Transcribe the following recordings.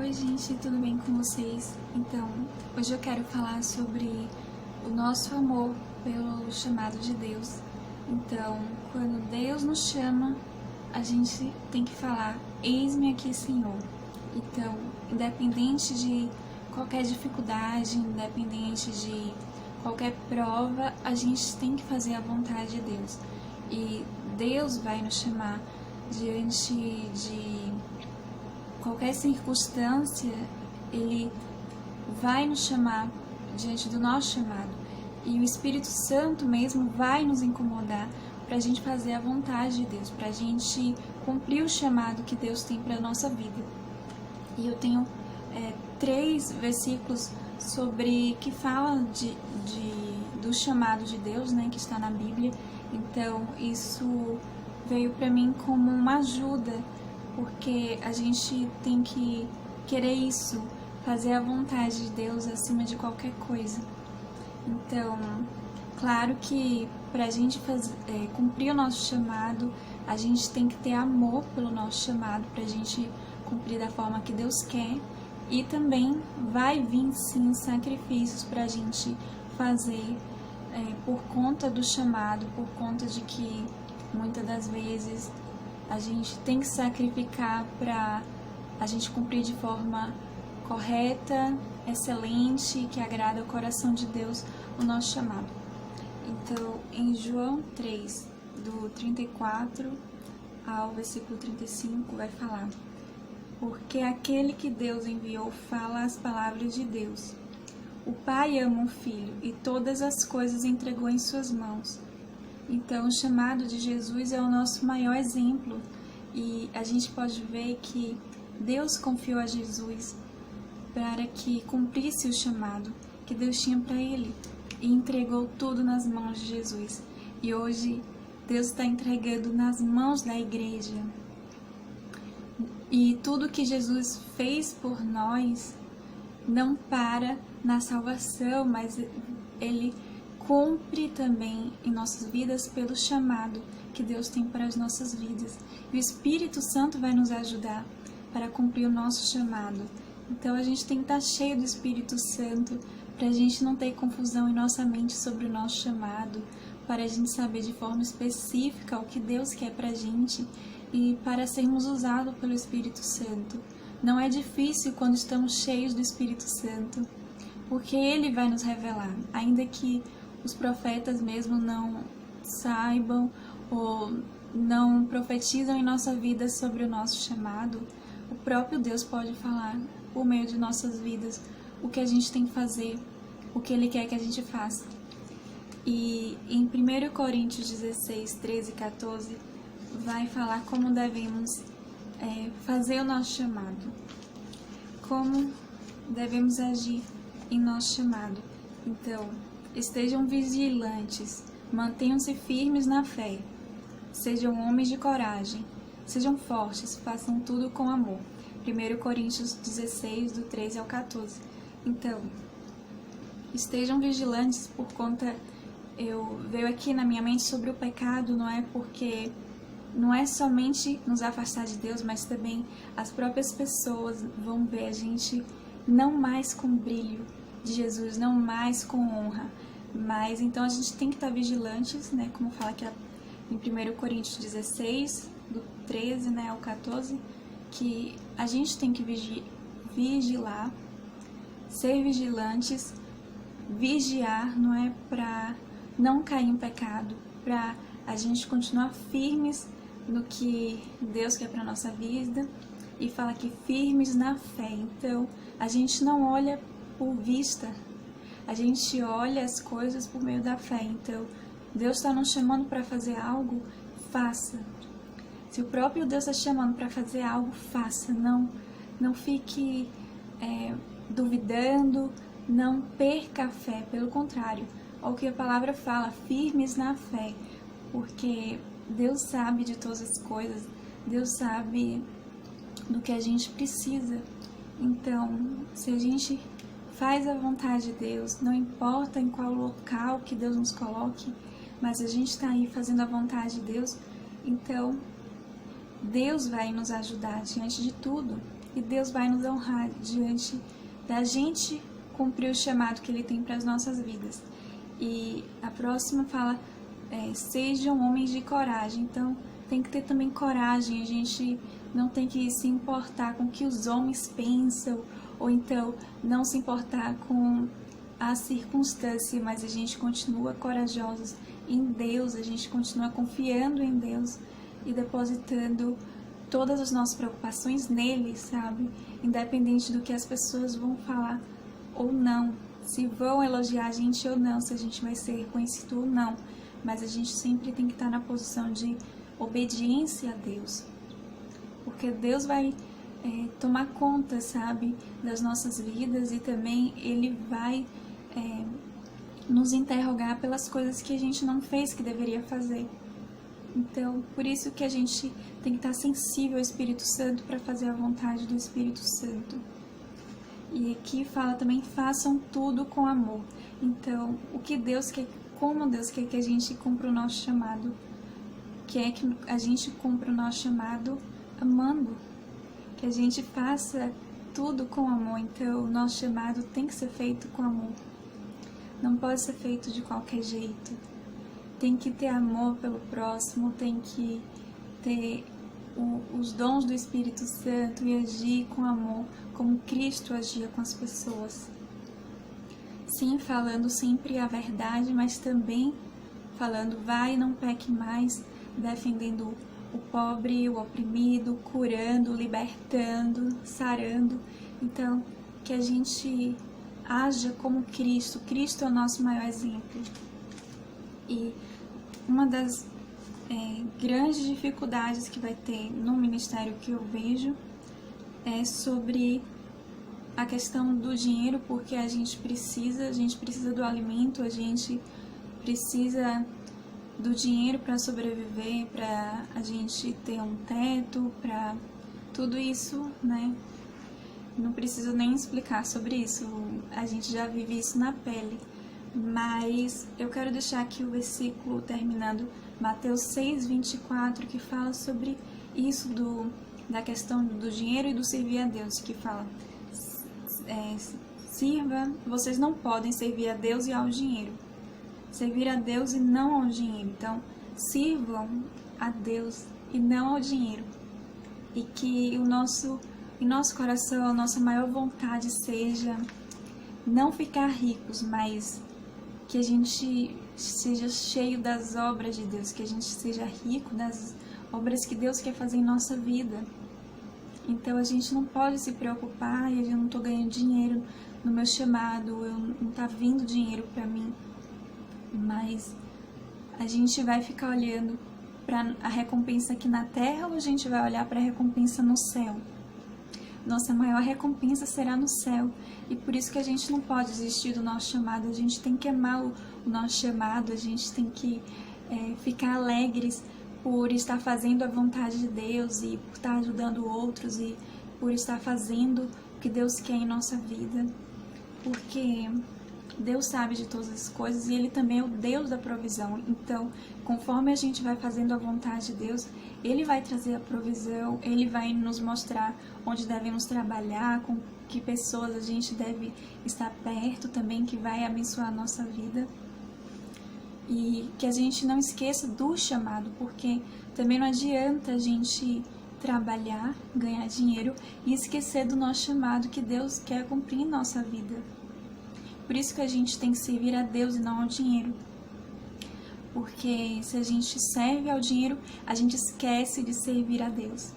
Oi gente, tudo bem com vocês? Então, hoje eu quero falar sobre o nosso amor pelo chamado de Deus. Então, quando Deus nos chama, a gente tem que falar, eis-me aqui, Senhor. Então, independente de qualquer dificuldade, independente de qualquer prova, a gente tem que fazer a vontade de Deus. E Deus vai nos chamar diante de qualquer circunstância, Ele vai nos chamar diante do nosso chamado. E o Espírito Santo mesmo vai nos incomodar para a gente fazer a vontade de Deus, para a gente cumprir o chamado que Deus tem para a nossa vida. E eu tenho 3 versículos sobre que falam do chamado de Deus, né, que está na Bíblia. Então, isso veio para mim como uma ajuda, porque a gente tem que querer isso, fazer a vontade de Deus acima de qualquer coisa. Então, claro que para a gente cumprir o nosso chamado, a gente tem que ter amor pelo nosso chamado, para a gente cumprir da forma que Deus quer, e também vai vir sim sacrifícios para a gente fazer por conta do chamado, por conta de que muitas das vezes a gente tem que sacrificar para a gente cumprir de forma correta, excelente, que agrada o coração de Deus, o nosso chamado. Então, em João 3, do 34 ao versículo 35, vai falar: porque aquele que Deus enviou fala as palavras de Deus. O Pai ama o Filho e todas as coisas entregou em suas mãos. Então, o chamado de Jesus é o nosso maior exemplo, e a gente pode ver que Deus confiou a Jesus para que cumprisse o chamado que Deus tinha para ele, e entregou tudo nas mãos de Jesus. E hoje Deus está entregando nas mãos da igreja. E tudo que Jesus fez por nós não para na salvação, mas Ele cumpre também em nossas vidas pelo chamado que Deus tem para as nossas vidas. E o Espírito Santo vai nos ajudar para cumprir o nosso chamado. Então a gente tem que estar cheio do Espírito Santo para a gente não ter confusão em nossa mente sobre o nosso chamado, para a gente saber de forma específica o que Deus quer para a gente e para sermos usados pelo Espírito Santo. Não é difícil quando estamos cheios do Espírito Santo, porque Ele vai nos revelar, ainda que os profetas mesmo não saibam ou não profetizam em nossa vida sobre o nosso chamado. O próprio Deus pode falar por meio de nossas vidas o que a gente tem que fazer, o que Ele quer que a gente faça. E em 1 Coríntios 16, 13 e 14 vai falar como devemos fazer o nosso chamado, como devemos agir em nosso chamado. Então, estejam vigilantes, mantenham-se firmes na fé, sejam homens de coragem, sejam fortes, façam tudo com amor. 1 Coríntios 16, do 13 ao 14. Então, estejam vigilantes por conta, veio aqui na minha mente sobre o pecado, não é somente nos afastar de Deus, mas também as próprias pessoas vão ver a gente não mais com brilho de Jesus, não mais com honra. Mas então a gente tem que estar vigilantes, né? Como fala aqui em 1 Coríntios 16, do 13, né, ao 14, que a gente tem que vigilar, ser vigilantes, vigiar, não é para não cair em pecado, para a gente continuar firmes no que Deus quer para nossa vida, e fala que firmes na fé. Então, a gente não olha por vista, a gente olha as coisas por meio da fé. Então, Deus está nos chamando para fazer algo, faça. Se o próprio Deus está chamando para fazer algo, faça. Não fique duvidando, não perca a fé, pelo contrário, ao que a palavra fala, firmes na fé, porque Deus sabe de todas as coisas, Deus sabe do que a gente precisa. Então, se a gente faz a vontade de Deus, não importa em qual local que Deus nos coloque, mas a gente está aí fazendo a vontade de Deus, então Deus vai nos ajudar diante de tudo. e Deus vai nos honrar diante da gente cumprir o chamado que Ele tem para as nossas vidas. E a próxima fala, sejam homens de coragem. Então, tem que ter também coragem, a gente não tem que se importar com o que os homens pensam, ou então não se importar com a circunstância, mas a gente continua corajosos em Deus, a gente continua confiando em Deus e depositando todas as nossas preocupações nele, sabe? Independente do que as pessoas vão falar ou não, se vão elogiar a gente ou não, se a gente vai ser reconhecido ou não, mas a gente sempre tem que estar na posição de obediência a Deus, porque Deus vai tomar conta, sabe, das nossas vidas, e também Ele vai nos interrogar pelas coisas que a gente não fez que deveria fazer. Então, por isso que a gente tem que estar sensível ao Espírito Santo para fazer a vontade do Espírito Santo. E aqui fala também, façam tudo com amor. Então, o que Deus quer, como Deus quer que a gente cumpra o nosso chamado, quer que a gente cumpra o nosso chamado amando, que a gente faça tudo com amor. Então, o nosso chamado tem que ser feito com amor. Não pode ser feito de qualquer jeito. Tem que ter amor pelo próximo, tem que ter os dons do Espírito Santo e agir com amor, como Cristo agia com as pessoas. Sim, falando sempre a verdade, mas também falando, vai, não peque mais, defendendo o pobre, o oprimido, curando, libertando, sarando. Então, que a gente haja como Cristo. Cristo é o nosso maior exemplo. E uma das grandes dificuldades que vai ter no ministério que eu vejo é sobre a questão do dinheiro, porque a gente precisa do alimento, a gente precisa do dinheiro para sobreviver, para a gente ter um teto, para tudo isso, né? Não preciso nem explicar sobre isso, a gente já vive isso na pele. Mas eu quero deixar aqui o versículo terminando, Mateus 6:24, que fala sobre isso da questão do dinheiro e do servir a Deus, que fala, vocês não podem servir a Deus e ao dinheiro. Servir a Deus e não ao dinheiro. Então, sirvam a Deus e não ao dinheiro. E que em nosso coração, a nossa maior vontade seja não ficar ricos, mas que a gente seja cheio das obras de Deus, que a gente seja rico das obras que Deus quer fazer em nossa vida. Então a gente não pode se preocupar, eu não estou ganhando dinheiro no meu chamado, não está vindo dinheiro para mim, mas a gente vai ficar olhando para a recompensa aqui na terra, ou a gente vai olhar para a recompensa no céu? Nossa maior recompensa será no céu, e por isso que a gente não pode desistir do nosso chamado. A gente tem que amar o nosso chamado, a gente tem que ficar alegres por estar fazendo a vontade de Deus e por estar ajudando outros e por estar fazendo o que Deus quer em nossa vida, porque Deus sabe de todas as coisas e Ele também é o Deus da provisão. Então, conforme a gente vai fazendo a vontade de Deus, Ele vai trazer a provisão, Ele vai nos mostrar onde devemos trabalhar, com que pessoas a gente deve estar perto também, que vai abençoar a nossa vida. E que a gente não esqueça do chamado, porque também não adianta a gente trabalhar, ganhar dinheiro e esquecer do nosso chamado que Deus quer cumprir em nossa vida. Por isso que a gente tem que servir a Deus e não ao dinheiro. Porque se a gente serve ao dinheiro, a gente esquece de servir a Deus.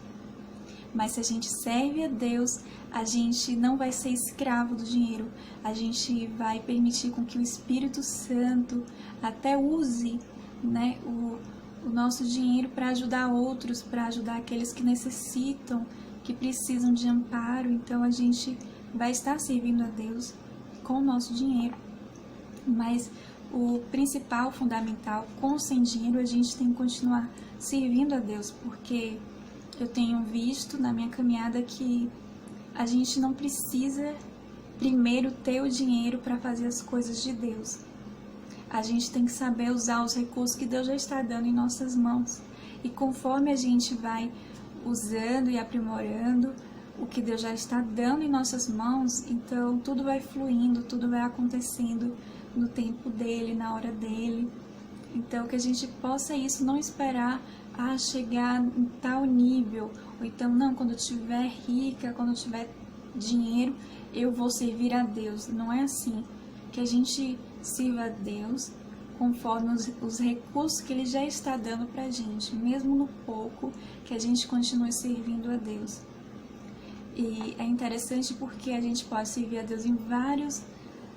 Mas se a gente serve a Deus, a gente não vai ser escravo do dinheiro. A gente vai permitir com que o Espírito Santo até use, né, o nosso dinheiro para ajudar outros, para ajudar aqueles que necessitam, que precisam de amparo. Então a gente vai estar servindo a Deus com o nosso dinheiro. Mas o principal, fundamental, com ou sem dinheiro, a gente tem que continuar servindo a Deus, porque eu tenho visto na minha caminhada que a gente não precisa primeiro ter o dinheiro para fazer as coisas de Deus. A gente tem que saber usar os recursos que Deus já está dando em nossas mãos. E conforme a gente vai usando e aprimorando o que Deus já está dando em nossas mãos, então tudo vai fluindo, tudo vai acontecendo no tempo dele, na hora dele. Então que a gente possa isso, não esperar chegar em tal nível, ou então não, quando eu estiver rica, quando eu tiver dinheiro, eu vou servir a Deus. Não é assim. Que a gente sirva a Deus conforme os recursos que Ele já está dando pra gente, mesmo no pouco, que a gente continue servindo a Deus. E é interessante porque a gente pode servir a Deus em vários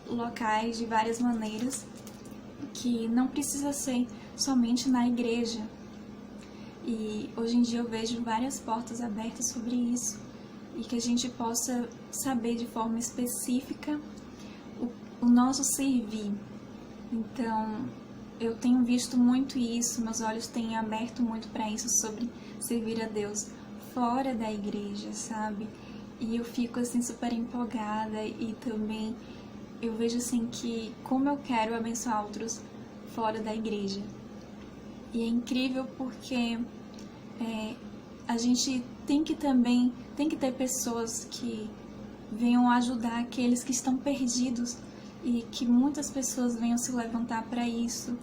locais, de várias maneiras, que não precisa ser somente na igreja. E hoje em dia eu vejo várias portas abertas sobre isso, e que a gente possa saber de forma específica o nosso servir. Então, eu tenho visto muito isso, meus olhos têm aberto muito para isso, sobre servir a Deus fora da igreja, sabe? E eu fico assim super empolgada, e também eu vejo assim que como eu quero abençoar outros fora da igreja. E é incrível porque a gente tem que ter pessoas que venham ajudar aqueles que estão perdidos, e que muitas pessoas venham se levantar para isso,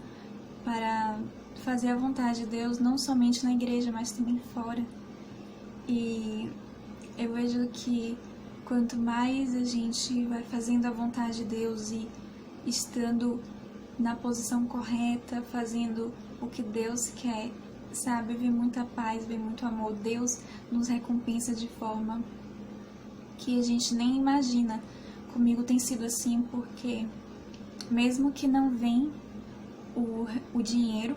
para fazer a vontade de Deus, não somente na igreja, mas também fora. E eu vejo que quanto mais a gente vai fazendo a vontade de Deus e estando na posição correta, fazendo o que Deus quer, sabe, vem muita paz, vem muito amor. Deus nos recompensa de forma que a gente nem imagina. Comigo tem sido assim, porque mesmo que não vem o dinheiro,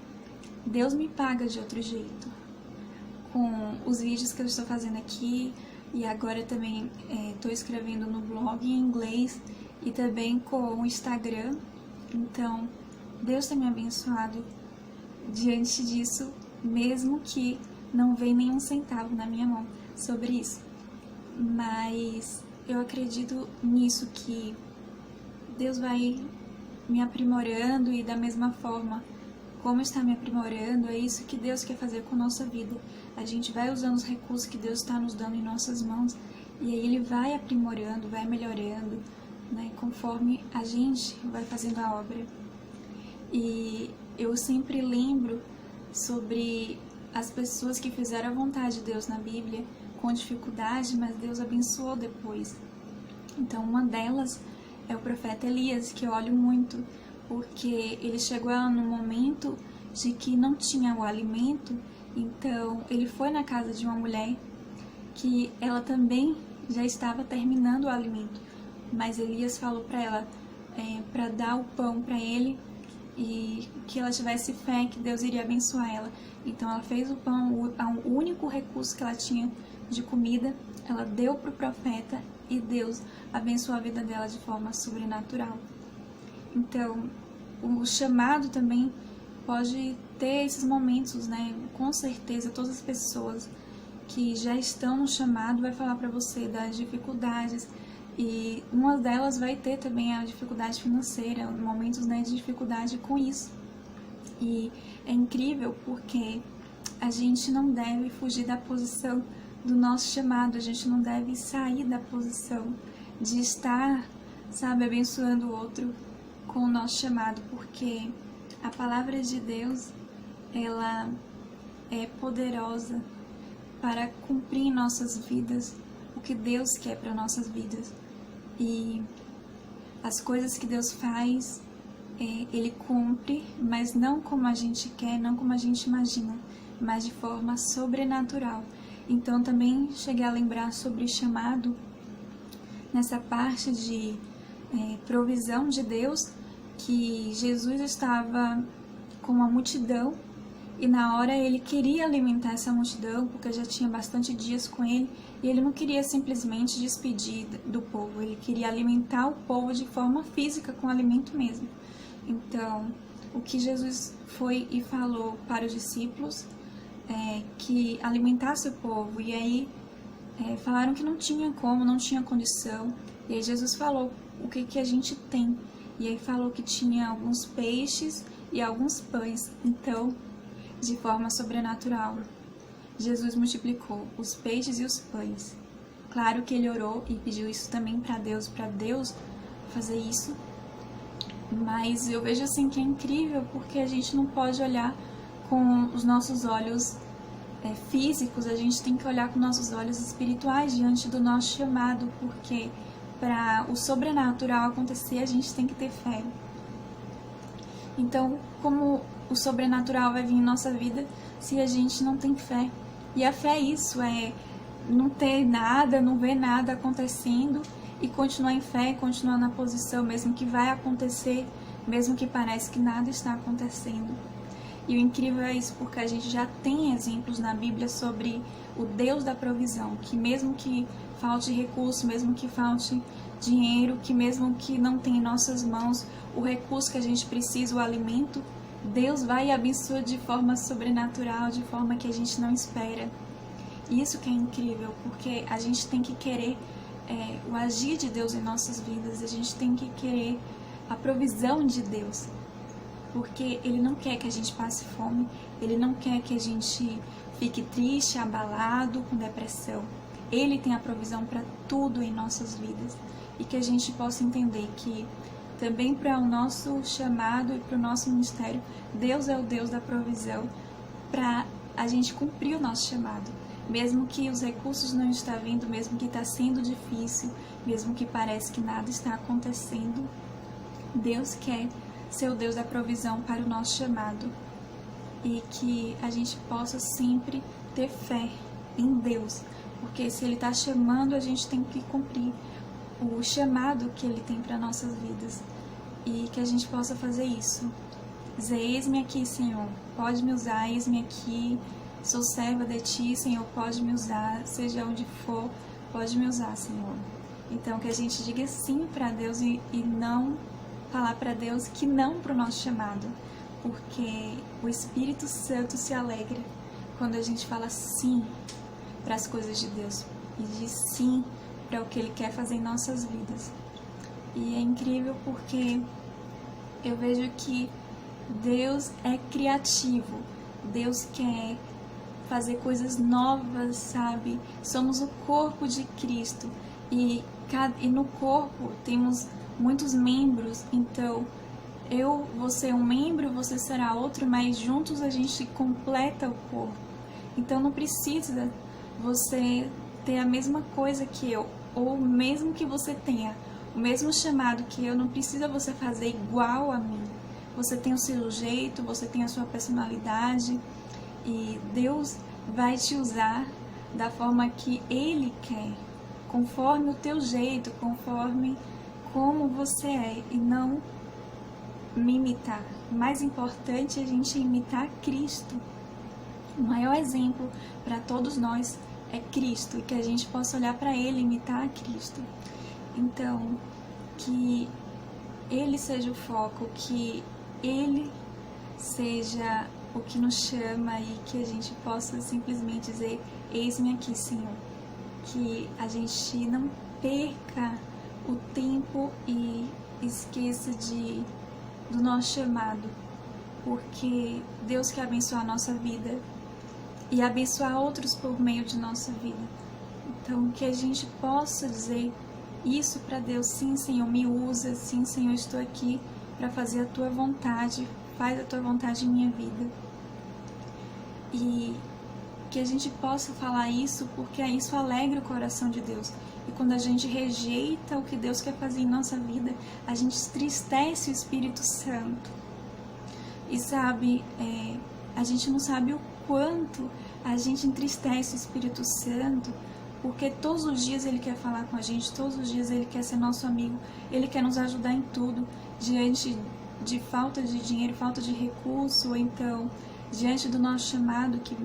Deus me paga de outro jeito. Com os vídeos que eu estou fazendo aqui, e agora também estou escrevendo no blog em inglês, e também com o Instagram. Então, Deus tem me abençoado diante disso, mesmo que não venha nenhum centavo na minha mão sobre isso. Mas eu acredito nisso, que Deus vai me aprimorando, e da mesma forma como está me aprimorando, é isso que Deus quer fazer com a nossa vida. A gente vai usando os recursos que Deus está nos dando em nossas mãos, e aí Ele vai aprimorando, vai melhorando, né, conforme a gente vai fazendo a obra. E eu sempre lembro sobre as pessoas que fizeram a vontade de Deus na Bíblia com dificuldade, mas Deus abençoou depois. Então, uma delas é o profeta Elias, que eu olho muito, porque ele chegou no momento de que não tinha o alimento. Então, ele foi na casa de uma mulher que ela também já estava terminando o alimento, mas Elias falou para ela para dar o pão para ele, e que ela tivesse fé que Deus iria abençoar ela. Então ela fez o pão, o único recurso que ela tinha de comida, ela deu para o profeta, e Deus abençoou a vida dela de forma sobrenatural. Então, o chamado também pode ter esses momentos, né? Com certeza, todas as pessoas que já estão no chamado vai falar para você das dificuldades, e uma delas vai ter também a dificuldade financeira, momentos, né, de dificuldade com isso. E é incrível porque a gente não deve fugir da posição do nosso chamado, a gente não deve sair da posição de estar, sabe, abençoando o outro com o nosso chamado, porque a palavra de Deus, ela é poderosa para cumprir em nossas vidas o que Deus quer para nossas vidas. E as coisas que Deus faz, Ele cumpre, mas não como a gente quer, não como a gente imagina, mas de forma sobrenatural. Então também cheguei a lembrar sobre chamado nessa parte de provisão de Deus, que Jesus estava com uma multidão, e na hora ele queria alimentar essa multidão, porque já tinha bastante dias com ele, e ele não queria simplesmente despedir do povo, ele queria alimentar o povo de forma física, com alimento mesmo. Então, o que Jesus foi e falou para os discípulos que alimentasse o povo, e aí falaram que não tinha como, não tinha condição, e aí Jesus falou o que a gente tem, e aí falou que tinha alguns peixes e alguns pães. Então, de forma sobrenatural, Jesus multiplicou os peixes e os pães. Claro que ele orou e pediu isso também para Deus fazer isso. Mas eu vejo assim que é incrível, porque a gente não pode olhar com os nossos olhos físicos, a gente tem que olhar com nossos olhos espirituais diante do nosso chamado, porque para o sobrenatural acontecer, a gente tem que ter fé. Então, como o sobrenatural vai vir em nossa vida se a gente não tem fé? E a fé é isso, é não ter nada, não ver nada acontecendo e continuar em fé, continuar na posição, mesmo que vai acontecer, mesmo que parece que nada está acontecendo. E o incrível é isso, porque a gente já tem exemplos na Bíblia sobre o Deus da provisão, que mesmo que falte recurso, mesmo que falte dinheiro, que mesmo que não tenha em nossas mãos o recurso que a gente precisa, o alimento, Deus vai e abençoa de forma sobrenatural, de forma que a gente não espera. Isso que é incrível, porque a gente tem que querer o agir de Deus em nossas vidas, a gente tem que querer a provisão de Deus, porque Ele não quer que a gente passe fome, Ele não quer que a gente fique triste, abalado, com depressão. Ele tem a provisão para tudo em nossas vidas, e que a gente possa entender que também para o nosso chamado e para o nosso ministério, Deus é o Deus da provisão para a gente cumprir o nosso chamado. Mesmo que os recursos não estão vindo, mesmo que está sendo difícil, mesmo que parece que nada está acontecendo, Deus quer ser o Deus da provisão para o nosso chamado. E que a gente possa sempre ter fé em Deus, porque se Ele está chamando, a gente tem que cumprir o chamado que Ele tem para nossas vidas. E que a gente possa fazer isso. Dizer, eis-me aqui, Senhor, pode me usar, eis-me aqui, sou serva de Ti, Senhor, pode me usar, seja onde for, pode me usar, Senhor. Então, que a gente diga sim para Deus e não falar para Deus que não para o nosso chamado, porque o Espírito Santo se alegra quando a gente fala sim para as coisas de Deus e diz sim para o que Ele quer fazer em nossas vidas. E é incrível porque eu vejo que Deus é criativo, Deus quer fazer coisas novas, sabe? Somos o corpo de Cristo e no corpo temos muitos membros, então eu vou ser um membro, você será outro, mas juntos a gente completa o corpo. Então não precisa você ter a mesma coisa que eu, ou mesmo que você tenha o mesmo chamado que eu, não precisa você fazer igual a mim. Você tem o seu jeito, você tem a sua personalidade e Deus vai te usar da forma que Ele quer, conforme o teu jeito, conforme como você é, e não me imitar. O mais importante é a gente imitar Cristo. O maior exemplo para todos nós é Cristo, e que a gente possa olhar para Ele e imitar a Cristo. Então, que Ele seja o foco, que Ele seja o que nos chama e que a gente possa simplesmente dizer, eis-me aqui, Senhor. Que a gente não perca o tempo e esqueça do nosso chamado, porque Deus quer abençoar a nossa vida e abençoar outros por meio de nossa vida. Então, que a gente possa dizer isso para Deus, sim, Senhor, me usa, sim, Senhor, estou aqui para fazer a Tua vontade, faz a Tua vontade em minha vida. E que a gente possa falar isso, porque isso alegra o coração de Deus. E quando a gente rejeita o que Deus quer fazer em nossa vida, a gente entristece o Espírito Santo. E sabe, a gente não sabe o quanto a gente entristece o Espírito Santo, porque todos os dias Ele quer falar com a gente, todos os dias Ele quer ser nosso amigo, Ele quer nos ajudar em tudo, diante de falta de dinheiro, falta de recurso, ou então diante do nosso chamado, que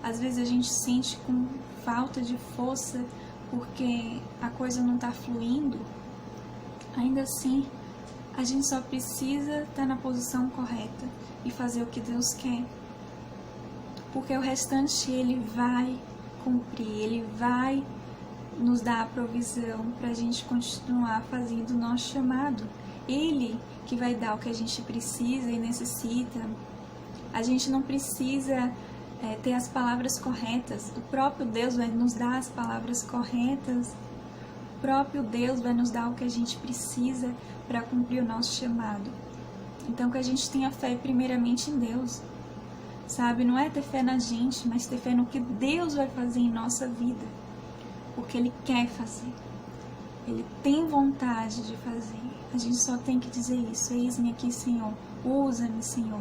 às vezes a gente sente com falta de força, porque a coisa não está fluindo. Ainda assim, a gente só precisa estar na posição correta e fazer o que Deus quer, porque o restante Ele vai cumprir, Ele vai nos dar a provisão para a gente continuar fazendo o nosso chamado. Ele que vai dar o que a gente precisa e necessita. A gente não precisa ter as palavras corretas. O próprio Deus vai nos dar as palavras corretas. O próprio Deus vai nos dar o que a gente precisa para cumprir o nosso chamado. Então, que a gente tenha fé primeiramente em Deus, sabe? Não é ter fé na gente, mas ter fé no que Deus vai fazer em nossa vida. Porque Ele quer fazer. Ele tem vontade de fazer. A gente só tem que dizer isso. Eis-me aqui, Senhor. Usa-me, Senhor.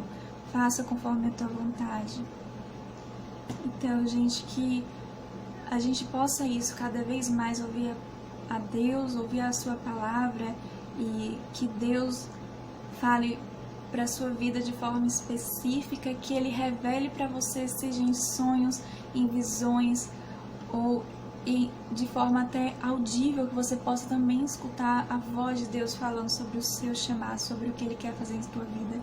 Faça conforme a tua vontade. Então, gente, que a gente possa isso cada vez mais ouvir a Deus, ouvir a sua palavra e que Deus fale para a sua vida de forma específica, que Ele revele para você, seja em sonhos, em visões ou de forma até audível, que você possa também escutar a voz de Deus falando sobre o seu chamado, sobre o que Ele quer fazer em sua vida.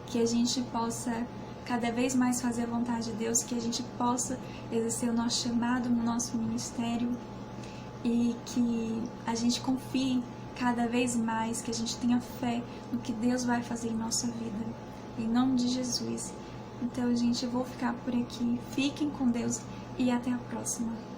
Que a gente possa cada vez mais fazer a vontade de Deus, que a gente possa exercer o nosso chamado no nosso ministério e que a gente confie cada vez mais, que a gente tenha fé no que Deus vai fazer em nossa vida. Em nome de Jesus. Então, gente, eu vou ficar por aqui. Fiquem com Deus e até a próxima.